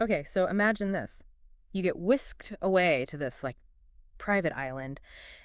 Okay, so imagine this. You get whisked away to this, like, private island,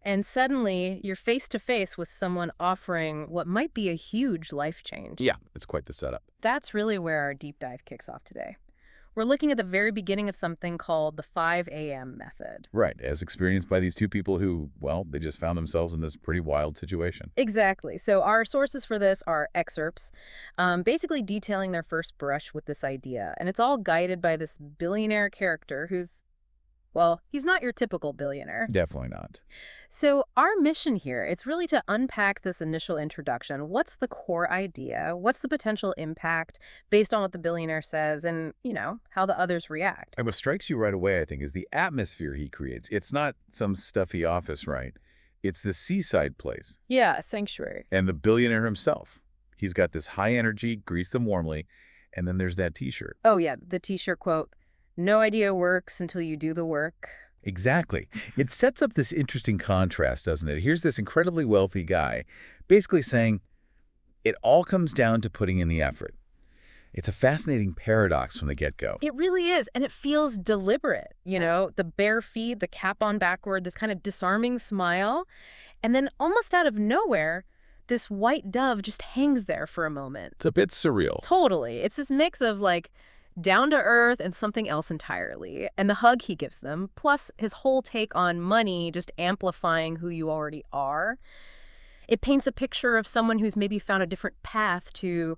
and suddenly you're face to face with someone offering what might be a huge life change. Yeah, it's quite the setup. That's really where our deep dive kicks off today. We're looking at the very beginning of something called the 5 a.m. method. Right, as experienced by these two people who, well, they just found themselves in this pretty wild situation. Exactly. So our sources for this are excerpts, basically detailing their first brush with this idea. And it's all guided by this billionaire character who's, well, he's not your typical billionaire. Definitely not. So our mission here, it's really to unpack this initial introduction. What's the core idea? What's the potential impact based on what the billionaire says and, how the others react? And what strikes you right away, I think, is the atmosphere he creates. It's not some stuffy office, right? It's the seaside place. Yeah, a sanctuary. And the billionaire himself. He's got this high energy, grease them warmly, and then there's that T-shirt. Oh, yeah, the t-shirt quote, "No idea works until you do the work." Exactly. It sets up this interesting contrast, doesn't it? Here's this incredibly wealthy guy basically saying it all comes down to putting in the effort. It's a fascinating paradox from the get-go. It really is, and it feels deliberate, the bare feet, the cap on backward, this kind of disarming smile. And then almost out of nowhere, this white dove just hangs there for a moment. It's a bit surreal. Totally. It's this mix of like down to earth and something else entirely. And the hug he gives them, plus his whole take on money just amplifying who you already are. It paints a picture of someone who's maybe found a different path to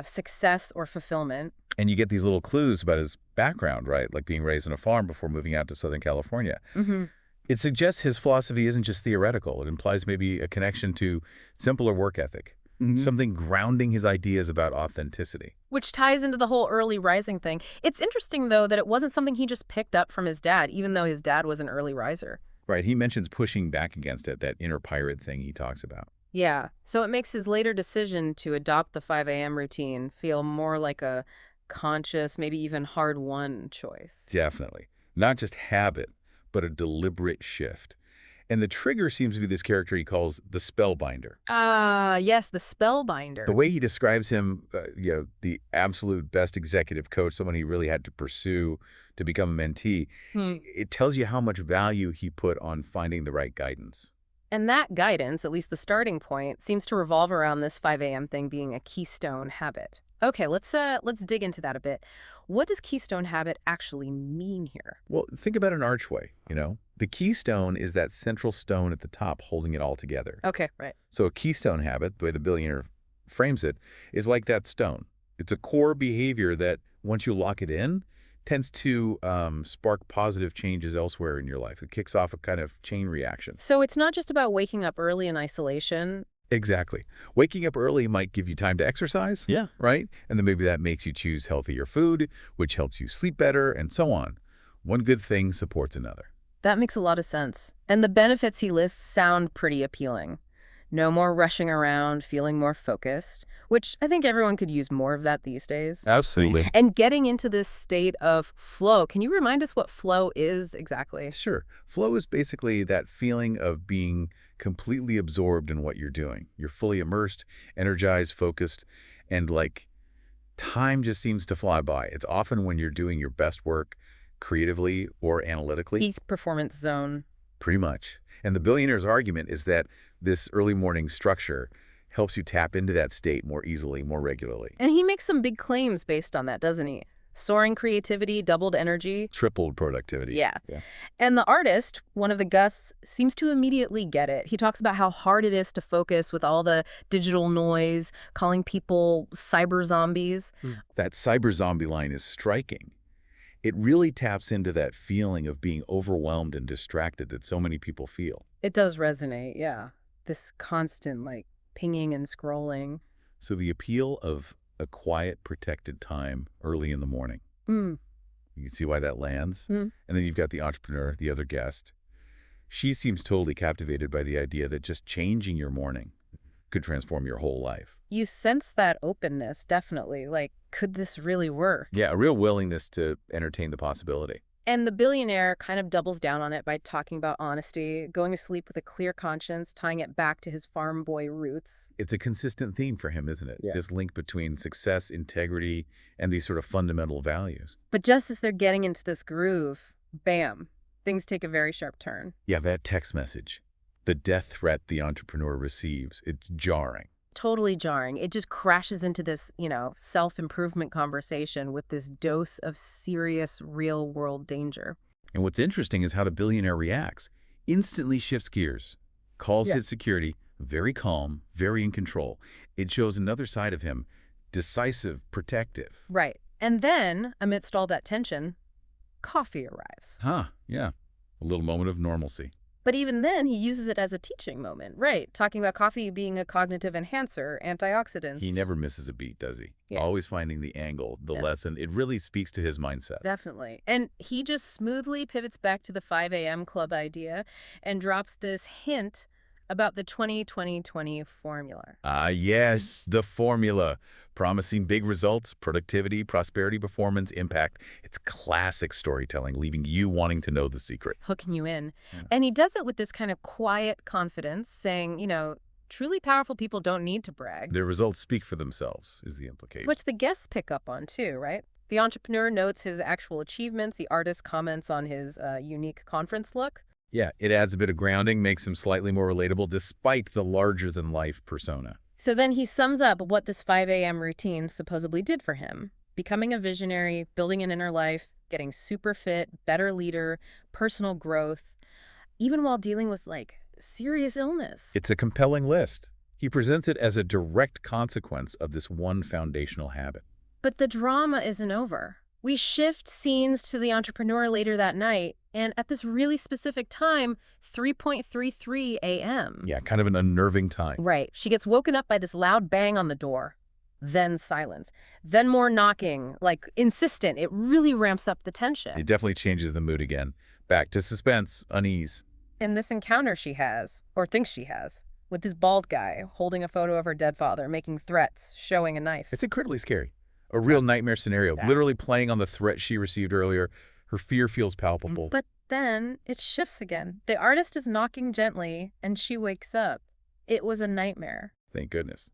success or fulfillment. And you get these little clues about his background, right? Like being raised on a farm before moving out to Southern California. Hmm. It suggests his philosophy isn't just theoretical. It implies maybe a connection to simpler work ethic, something grounding his ideas about authenticity. Which ties into the whole early rising thing. It's interesting, though, that it wasn't something he just picked up from his dad, even though his dad was an early riser. Right, he mentions pushing back against it, that inner pirate thing he talks about. Yeah, so it makes his later decision to adopt the 5 a.m. routine feel more like a conscious, maybe even hard-won choice. Definitely. Not just habit, but a deliberate shift. And the trigger seems to be this character he calls the spellbinder. Ah, yes, the spellbinder. The way he describes him, the absolute best executive coach, someone he really had to pursue to become a mentee, Hmm. it tells you how much value he put on finding the right guidance. And that guidance, at least the starting point, seems to revolve around this 5 a.m. thing being a keystone habit. Okay, let's dig into that a bit. What does keystone habit actually mean here? Well, think about an archway. The keystone is that central stone at the top holding it all together. Okay, right. So a keystone habit, the way the billionaire frames it, is like that stone. It's a core behavior that, once you lock it in, tends to spark positive changes elsewhere in your life. It kicks off a kind of chain reaction. So it's not just about waking up early in isolation. Exactly. Waking up early might give you time to exercise. Yeah. Right? And then maybe that makes you choose healthier food, which helps you sleep better, and so on. One good thing supports another. That makes a lot of sense. And the benefits he lists sound pretty appealing. No more rushing around, feeling more focused, which I think everyone could use more of that these days. Absolutely. And getting into this state of flow. Can you remind us what flow is exactly? Sure. Flow is basically that feeling of being completely absorbed in what you're doing. You're fully immersed, energized, focused, and like time just seems to fly by. It's often when you're doing your best work creatively or analytically. Peak performance zone. Pretty much. And the billionaire's argument is that this early morning structure helps you tap into that state more easily, more regularly. And he makes some big claims based on that, doesn't he? Soaring creativity, doubled energy. Tripled productivity. Yeah. Yeah. And the artist, one of the Gusts, seems to immediately get it. He talks about how hard it is to focus with all the digital noise, calling people cyber zombies. That cyber zombie line is striking. It really taps into that feeling of being overwhelmed and distracted that so many people feel. It does resonate, yeah. This constant, pinging and scrolling. So the appeal of a quiet, protected time early in the morning. Mm. You can see why that lands. Mm. And then you've got the entrepreneur, the other guest. She seems totally captivated by the idea that just changing your morning could transform your whole life. You sense that openness, definitely. Could this really work? Yeah, a real willingness to entertain the possibility. And the billionaire kind of doubles down on it by talking about honesty, going to sleep with a clear conscience, tying it back to his farm boy roots. It's a consistent theme for him, isn't it? Yeah. This link between success, integrity, and these sort of fundamental values. But just as they're getting into this groove, bam, things take a very sharp turn. Yeah, that text message, the death threat the entrepreneur receives, it's jarring. Totally jarring. It just crashes into this, self-improvement conversation with this dose of serious real-world danger. And what's interesting is how the billionaire reacts. Instantly shifts gears, calls Yeah. his security, very calm, very in control. It shows another side of him, decisive, protective. Right. And then, amidst all that tension, coffee arrives. Yeah. A little moment of normalcy. But even then, he uses it as a teaching moment, right? Talking about coffee being a cognitive enhancer, antioxidants. He never misses a beat, does he? Yeah. Always finding the angle, the Yeah. lesson. It really speaks to his mindset. Definitely. And he just smoothly pivots back to the 5 a.m. club idea and drops this hint about the 20-20-20 formula. Yes, the formula. Promising big results, productivity, prosperity, performance, impact. It's classic storytelling, leaving you wanting to know the secret. Hooking you in. Yeah. And he does it with this kind of quiet confidence, saying, truly powerful people don't need to brag. Their results speak for themselves, is the implication. Which the guests pick up on too, right? The entrepreneur notes his actual achievements. The artist comments on his unique conference look. Yeah, it adds a bit of grounding, makes him slightly more relatable despite the larger-than-life persona. So then he sums up what this 5 a.m. routine supposedly did for him. Becoming a visionary, building an inner life, getting super fit, better leader, personal growth, even while dealing with, serious illness. It's a compelling list. He presents it as a direct consequence of this one foundational habit. But the drama isn't over. We shift scenes to the entrepreneur later that night, and at this really specific time, 3:33 a.m. Yeah, kind of an unnerving time. Right. She gets woken up by this loud bang on the door. Then silence. Then more knocking, insistent. It really ramps up the tension. It definitely changes the mood again. Back to suspense, unease. In this encounter she has, or thinks she has, with this bald guy holding a photo of her dead father, making threats, showing a knife. It's incredibly scary. A real nightmare scenario, Yeah. literally playing on the threat she received earlier. Her fear feels palpable. But then it shifts again. The artist is knocking gently, and she wakes up. It was a nightmare. Thank goodness.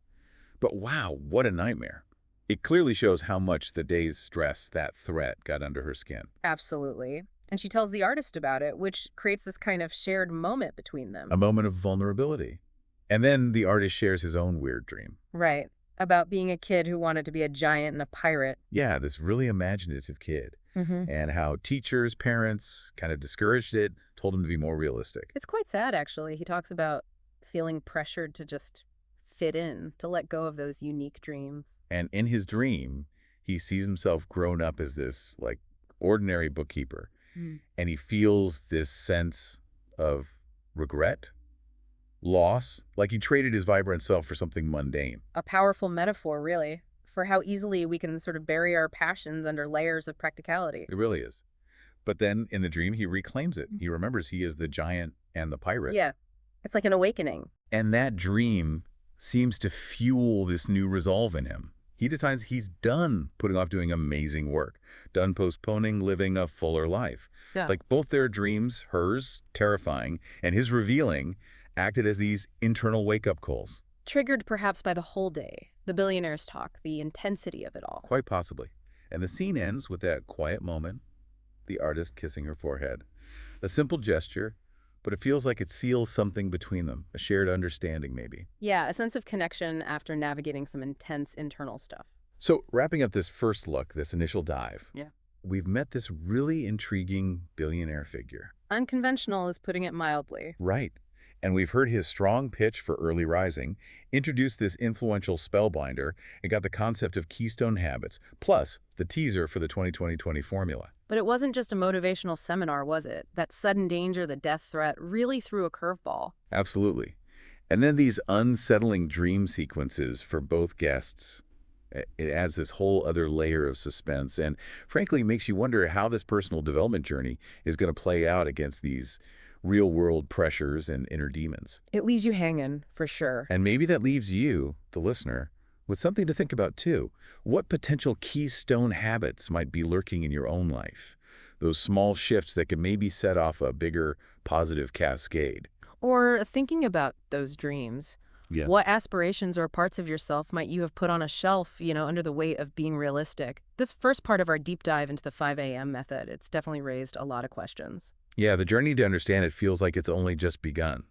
But wow, what a nightmare. It clearly shows how much the day's stress, that threat, got under her skin. Absolutely. And she tells the artist about it, which creates this kind of shared moment between them. A moment of vulnerability. And then the artist shares his own weird dream. Right. About being a kid who wanted to be a giant and a pirate. Yeah, this really imaginative kid. And how teachers, parents kind of discouraged it, told him to be more realistic. It's quite sad, actually. He talks about feeling pressured to just fit in, to let go of those unique dreams. And in his dream, he sees himself grown up as this, ordinary bookkeeper. And he feels this sense of regret, loss, like he traded his vibrant self for something mundane. A powerful metaphor, really, for how easily we can sort of bury our passions under layers of practicality. It really is. But then in the dream, he reclaims it. He remembers he is the giant and the pirate. Yeah. It's like an awakening. And that dream seems to fuel this new resolve in him. He decides he's done putting off doing amazing work, done postponing living a fuller life. Yeah. Both their dreams, hers, terrifying, and his revealing, acted as these internal wake-up calls. Triggered perhaps by the whole day, the billionaire's talk, the intensity of it all. Quite possibly. And the scene ends with that quiet moment, the artist kissing her forehead. A simple gesture, but it feels like it seals something between them, a shared understanding maybe. Yeah, a sense of connection after navigating some intense internal stuff. So wrapping up this first look, this initial dive, Yeah. we've met this really intriguing billionaire figure. Unconventional is putting it mildly. Right. And we've heard his strong pitch for early rising, introduced this influential spellbinder, and got the concept of keystone habits, plus the teaser for the 20-20-20 formula. But it wasn't just a motivational seminar, was it? That sudden danger, the death threat, really threw a curveball. Absolutely. And then these unsettling dream sequences for both guests. It adds this whole other layer of suspense and, frankly, makes you wonder how this personal development journey is going to play out against these real-world pressures and inner demons. It leaves you hanging, for sure. And maybe that leaves you, the listener, With something to think about, too. What potential keystone habits might be lurking in your own life? Those small shifts that could maybe set off a bigger positive cascade. Or thinking about those dreams. Yeah. What aspirations or parts of yourself might you have put on a shelf, under the weight of being realistic? This first part of our deep dive into the 5 a.m. method, it's definitely raised a lot of questions. Yeah, the journey to understand it feels like it's only just begun.